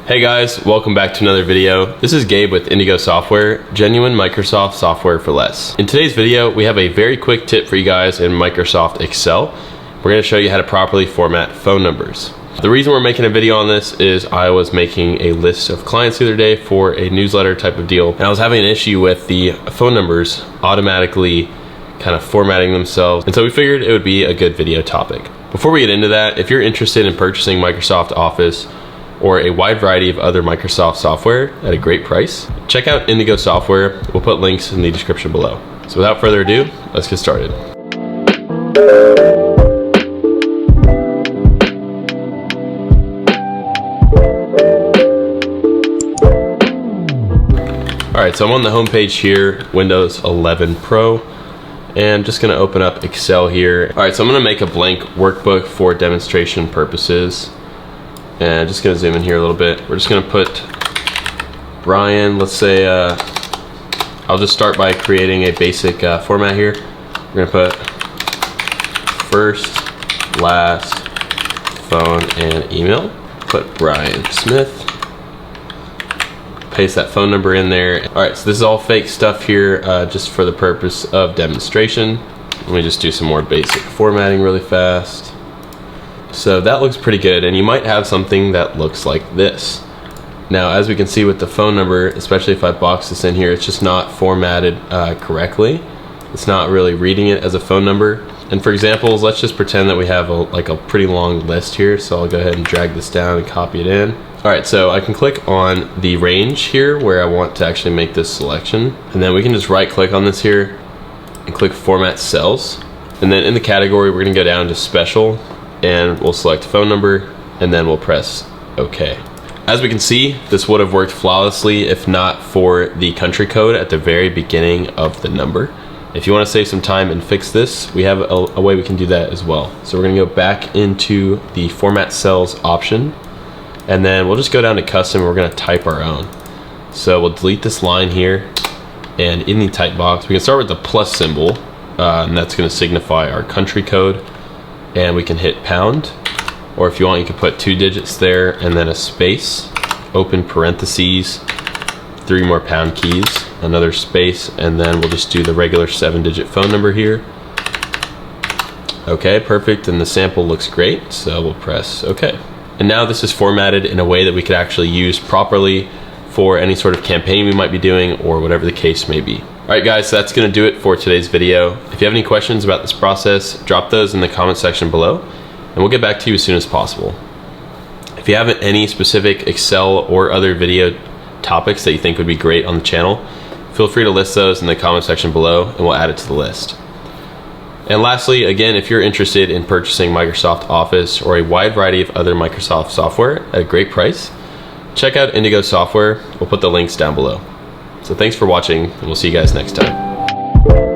Hey guys, welcome back to another video. This is Gabe with Indigo Software, genuine Microsoft software for less. In today's video, we have a very quick tip for you guys in Microsoft Excel. We're going to show you how to properly format phone numbers. The reason we're making a video on this is I was making a list of clients the other day for a newsletter type of deal, and I was having an issue with the phone numbers automatically kind of formatting themselves, and so we figured it would be a good video topic. Before we get into that, if you're interested in purchasing Microsoft Office or a wide variety of other Microsoft software at a great price, check out Indigo Software. We'll put links in the description below. So without further ado, let's get started. All right, so I'm on the home page here, Windows 11 Pro, and just gonna open up Excel here. All right, so I'm gonna make a blank workbook for demonstration purposes. And just gonna zoom in here a little bit. We're just gonna put Brian, let's say, I'll just start by creating a basic format here. We're gonna put first, last, phone, and email. Put Brian Smith. Paste that phone number in there. All right, so this is all fake stuff here, just for the purpose of demonstration. Let me just do some more basic formatting really fast. So that looks pretty good, and you might have something that looks like this. Now, as we can see with the phone number, especially if I box this in here, it's just not formatted correctly. It's not really reading it as a phone number. And for examples, let's just pretend that we have a pretty long list here. So I'll go ahead and drag this down and copy it in. All right, so I can click on the range here where I want to actually make this selection. And then we can just right click on this here and click Format Cells. And then in the category, we're gonna go down to Special, and we'll select phone number, and then we'll press OK. As we can see, this would have worked flawlessly if not for the country code at the very beginning of the number. If you want to save some time and fix this, we have a way we can do that as well. So we're going to go back into the Format Cells option, and then we'll just go down to Custom, and we're going to type our own. So we'll delete this line here, and in the type box, we can start with the plus symbol, and that's going to signify our country code. And we can hit pound, or if you want, you can put 2 digits there and then a space, open parentheses, 3 more pound keys, another space, and then we'll just do the regular 7-digit phone number here. Okay, perfect, and the sample looks great, so we'll press OK. And now this is formatted in a way that we could actually use properly for any sort of campaign we might be doing or whatever the case may be. All right guys, so that's gonna do it for today's video. If you have any questions about this process, drop those in the comment section below, and we'll get back to you as soon as possible. If you have any specific Excel or other video topics that you think would be great on the channel, feel free to list those in the comment section below, and we'll add it to the list. And lastly, again, if you're interested in purchasing Microsoft Office or a wide variety of other Microsoft software at a great price, check out Indigo Software. We'll put the links down below. So thanks for watching, and we'll see you guys next time.